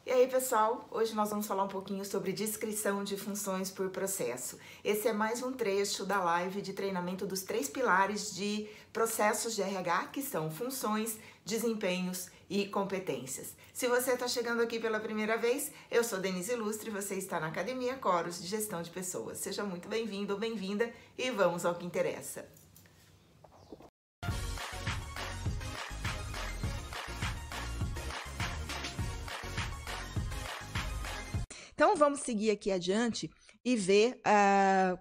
E aí, pessoal, hoje nós vamos falar um pouquinho sobre descrição de funções por processo. Esse é mais um trecho da live de treinamento dos 3 pilares de processos de RH, que são funções, desempenhos e competências. Se você está chegando aqui pela primeira vez, eu sou Denise Lustre e você está na Academia Coros de Gestão de Pessoas. Seja muito bem-vindo ou bem-vinda e vamos ao que interessa. Então, vamos seguir aqui adiante e ver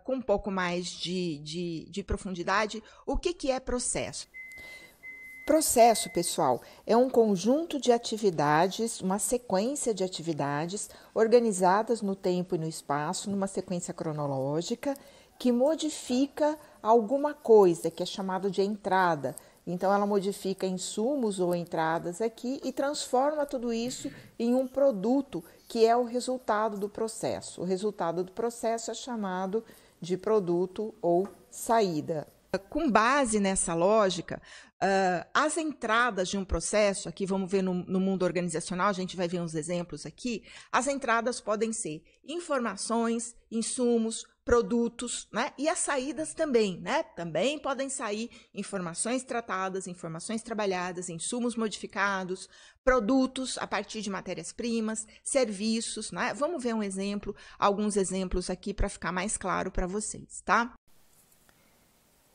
com um pouco mais de profundidade o que é processo. Processo, pessoal, é um conjunto de atividades, uma sequência de atividades organizadas no tempo e no espaço, numa sequência cronológica, que modifica alguma coisa, que é chamado de entrada. Então, ela modifica insumos ou entradas aqui e transforma tudo isso em um produto que é o resultado do processo. O resultado do processo é chamado de produto ou saída. Com base nessa lógica, as entradas de um processo, aqui vamos ver no mundo organizacional, a gente vai ver uns exemplos aqui, as entradas podem ser informações, insumos, produtos, né? E as saídas também, né? Também podem sair informações tratadas, informações trabalhadas, insumos modificados, produtos a partir de matérias-primas, serviços, né? Vamos ver um exemplo, alguns exemplos aqui para ficar mais claro para vocês, tá?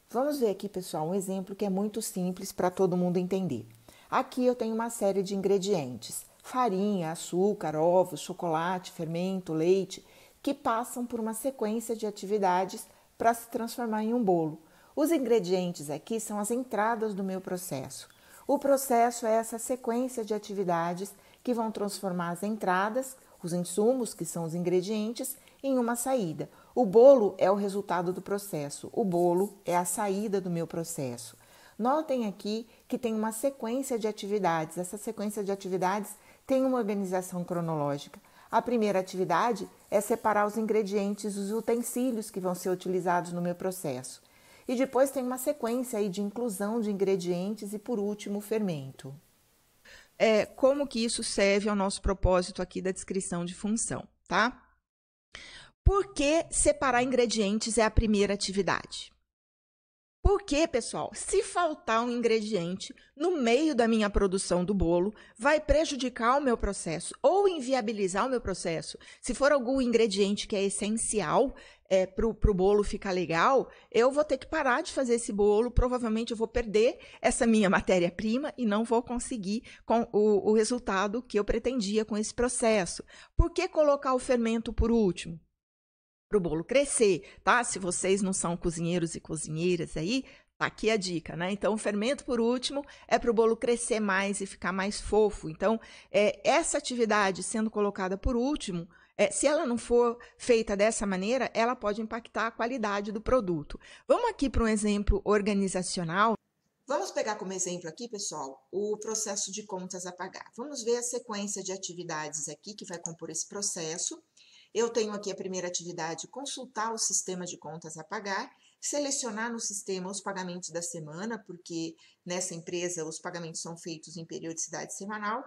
Vamos ver aqui, pessoal, um exemplo que é muito simples para todo mundo entender. Aqui eu tenho uma série de ingredientes: farinha, açúcar, ovos, chocolate, fermento, leite, que passam por uma sequência de atividades para se transformar em um bolo. Os ingredientes aqui são as entradas do meu processo. O processo é essa sequência de atividades que vão transformar as entradas, os insumos, que são os ingredientes, em uma saída. O bolo é o resultado do processo, o bolo é a saída do meu processo. Notem aqui que tem uma sequência de atividades. Essa sequência de atividades tem uma organização cronológica. A primeira atividade é separar os ingredientes, os utensílios que vão ser utilizados no meu processo. E depois tem uma sequência aí de inclusão de ingredientes e, por último, o fermento. Como que isso serve ao nosso propósito aqui da descrição de função, tá? Por que separar ingredientes é a primeira atividade? Porque, pessoal, se faltar um ingrediente no meio da minha produção do bolo, vai prejudicar o meu processo ou inviabilizar o meu processo. Se for algum ingrediente que é essencial para o bolo ficar legal, eu vou ter que parar de fazer esse bolo, provavelmente eu vou perder essa minha matéria-prima e não vou conseguir com o resultado que eu pretendia com esse processo. Por que colocar o fermento por último? Para o bolo crescer, tá? Se vocês não são cozinheiros e cozinheiras aí, tá aqui a dica, né? Então, o fermento, por último, é para o bolo crescer mais e ficar mais fofo. Então, essa atividade sendo colocada por último, se ela não for feita dessa maneira, ela pode impactar a qualidade do produto. Vamos aqui para um exemplo organizacional. Vamos pegar como exemplo aqui, pessoal, o processo de contas a pagar. Vamos ver a sequência de atividades aqui que vai compor esse processo. Eu tenho aqui a primeira atividade: consultar o sistema de contas a pagar, selecionar no sistema os pagamentos da semana, porque nessa empresa os pagamentos são feitos em periodicidade semanal.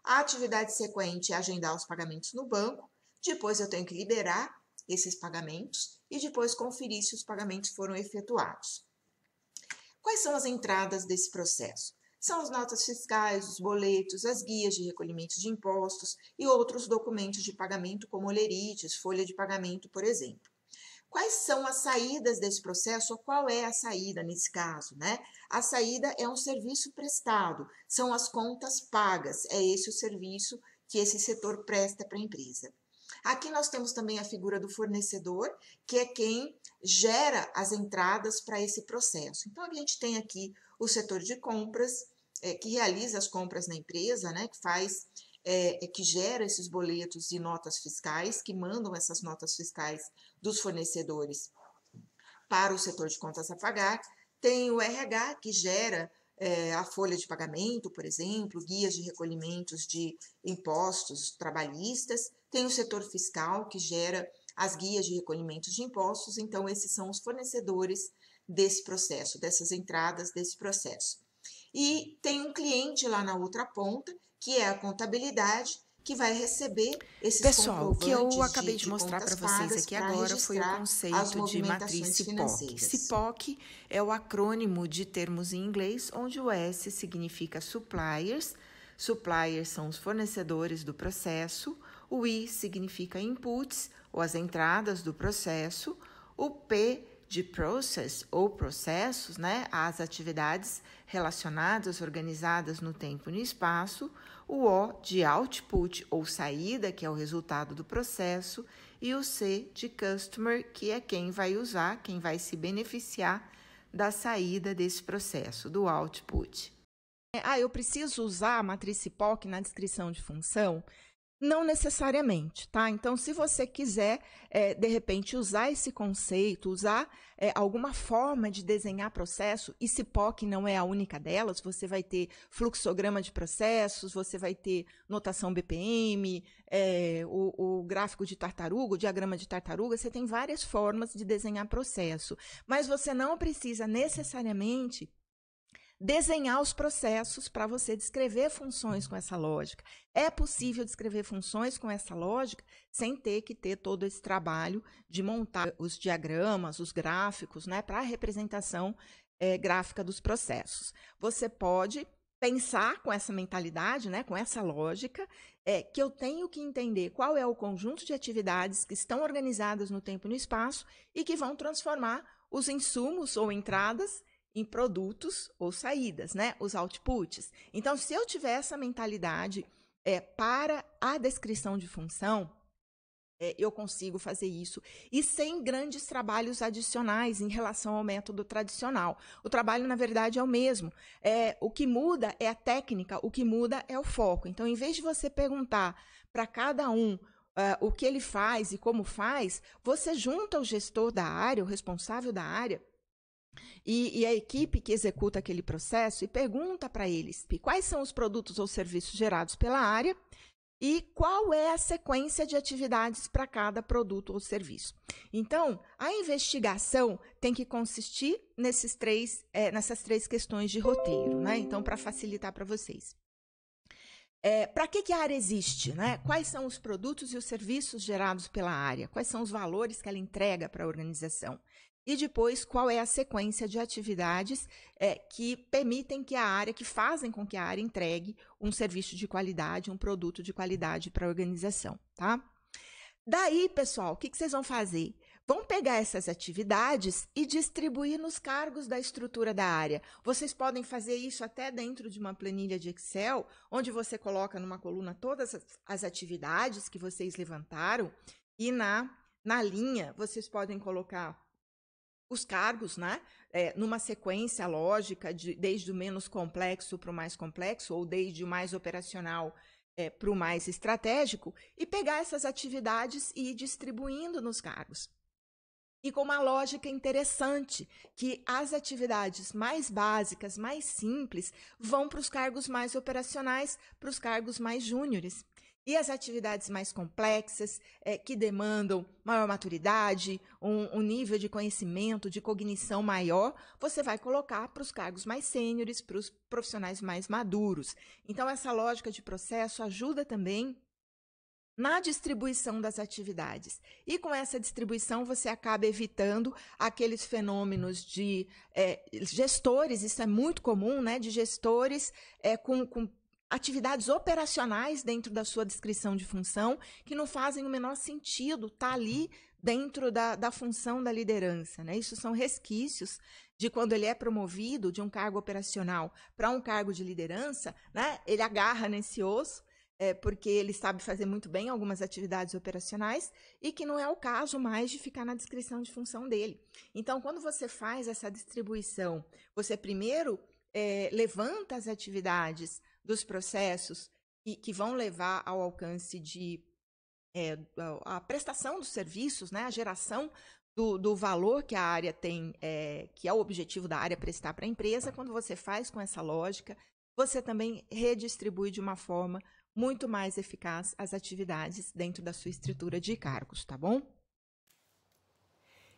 A atividade sequente é agendar os pagamentos no banco, depois eu tenho que liberar esses pagamentos e depois conferir se os pagamentos foram efetuados. Quais são as entradas desse processo? São as notas fiscais, os boletos, as guias de recolhimento de impostos e outros documentos de pagamento, como olerites, folha de pagamento, por exemplo. Quais são as saídas desse processo, ou qual é a saída nesse caso, né? A saída é um serviço prestado, são as contas pagas, é esse o serviço que esse setor presta para a empresa. Aqui nós temos também a figura do fornecedor, que é quem gera as entradas para esse processo. Então, a gente tem aqui o setor de compras, que realiza as compras na empresa, né, que gera esses boletos e notas fiscais, que mandam essas notas fiscais dos fornecedores para o setor de contas a pagar. Tem o RH, que gera a folha de pagamento, por exemplo, guias de recolhimentos de impostos trabalhistas. Tem o setor fiscal, que gera as guias de recolhimentos de impostos. Então, esses são os fornecedores desse processo, dessas entradas desse processo. E tem um cliente lá na outra ponta, que é a contabilidade, que vai receber esses Pessoal, o que eu comprovantes acabei de de mostrar para contas vocês pagas aqui para agora foi o registrar as conceito de matriz movimentações CIPOC. financeiras. CIPOC é o acrônimo de termos em inglês, onde o S significa suppliers, suppliers são os fornecedores do processo, o I significa inputs, ou as entradas do processo, o P de process ou processos, né, as atividades relacionadas, organizadas no tempo e no espaço, o O de output ou saída, que é o resultado do processo, e o C de customer, que é quem vai usar, quem vai se beneficiar da saída desse processo, do output. Eu preciso usar a matriz CIPOC na descrição de função? Não necessariamente, tá? Então, se você quiser, de repente, usar esse conceito, usar alguma forma de desenhar processo, e CIPOC não é a única delas, você vai ter fluxograma de processos, você vai ter notação BPM, o gráfico de tartaruga, o diagrama de tartaruga, você tem várias formas de desenhar processo, mas você não precisa necessariamente desenhar os processos para você descrever funções com essa lógica. É possível descrever funções com essa lógica sem ter que ter todo esse trabalho de montar os diagramas, os gráficos, né, para a representação gráfica dos processos. Você pode pensar com essa mentalidade, né, com essa lógica, que eu tenho que entender qual é o conjunto de atividades que estão organizadas no tempo e no espaço e que vão transformar os insumos ou entradas em produtos ou saídas, né? Os outputs. Então, se eu tiver essa mentalidade para a descrição de função, eu consigo fazer isso. E sem grandes trabalhos adicionais em relação ao método tradicional. O trabalho, na verdade, é o mesmo. O que muda é a técnica, o que muda é o foco. Então, em vez de você perguntar para cada um o que ele faz e como faz, você junta o gestor da área, o responsável da área, e a equipe que executa aquele processo e pergunta para eles quais são os produtos ou serviços gerados pela área e qual é a sequência de atividades para cada produto ou serviço. Então, a investigação tem que consistir nessas três questões de roteiro, né? Então, para facilitar para vocês. Para que a área existe? Né? Quais são os produtos e os serviços gerados pela área? Quais são os valores que ela entrega para a organização? E depois, qual é a sequência de atividades que permitem que a área, que fazem com que a área entregue um serviço de qualidade, um produto de qualidade para a organização, tá? Daí, pessoal, o que vocês vão fazer? Vão pegar essas atividades e distribuir nos cargos da estrutura da área. Vocês podem fazer isso até dentro de uma planilha de Excel, onde você coloca numa coluna todas as atividades que vocês levantaram e na linha vocês podem colocar os cargos, né? Numa sequência lógica, desde o menos complexo para o mais complexo, ou desde o mais operacional para o mais estratégico, e pegar essas atividades e ir distribuindo nos cargos. E com uma lógica interessante, que as atividades mais básicas, mais simples, vão para os cargos mais operacionais, para os cargos mais júniores. E as atividades mais complexas, que demandam maior maturidade, um nível de conhecimento, de cognição maior, você vai colocar para os cargos mais sêniores, para os profissionais mais maduros. Então, essa lógica de processo ajuda também na distribuição das atividades. E com essa distribuição, você acaba evitando aqueles fenômenos de gestores, isso é muito comum, né, de gestores com atividades operacionais dentro da sua descrição de função, que não fazem o menor sentido estar ali dentro da função da liderança. Né? Isso são resquícios de quando ele é promovido de um cargo operacional para um cargo de liderança, né? Ele agarra nesse osso, porque ele sabe fazer muito bem algumas atividades operacionais e que não é o caso mais de ficar na descrição de função dele. Então, quando você faz essa distribuição, você primeiro levanta as atividades dos processos que vão levar ao alcance de a prestação dos serviços, né, a geração do valor que a área tem, que é o objetivo da área prestar para a empresa. Quando você faz com essa lógica, você também redistribui de uma forma muito mais eficaz as atividades dentro da sua estrutura de cargos, tá bom?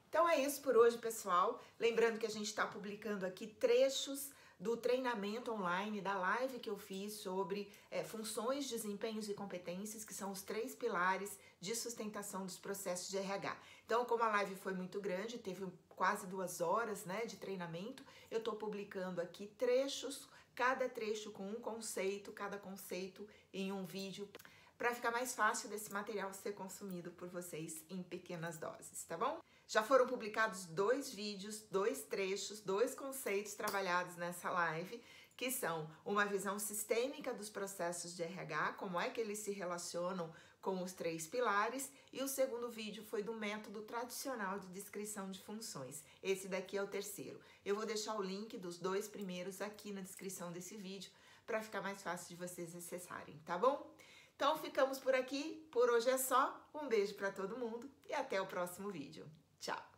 Então é isso por hoje, pessoal. Lembrando que a gente está publicando aqui trechos do treinamento online, da live que eu fiz sobre funções, desempenhos e competências, que são os 3 pilares de sustentação dos processos de RH. Então, como a live foi muito grande, teve quase 2 horas, né, de treinamento, eu estou publicando aqui trechos, cada trecho com um conceito, cada conceito em um vídeo, para ficar mais fácil desse material ser consumido por vocês em pequenas doses, tá bom? Já foram publicados 2 vídeos, 2 trechos, 2 conceitos trabalhados nessa live, que são uma visão sistêmica dos processos de RH, como é que eles se relacionam com os 3 pilares, e o segundo vídeo foi do método tradicional de descrição de funções. Esse daqui é o terceiro. Eu vou deixar o link dos 2 primeiros aqui na descrição desse vídeo, para ficar mais fácil de vocês acessarem, tá bom? Então ficamos por aqui, por hoje é só, um beijo para todo mundo e até o próximo vídeo. Tchau!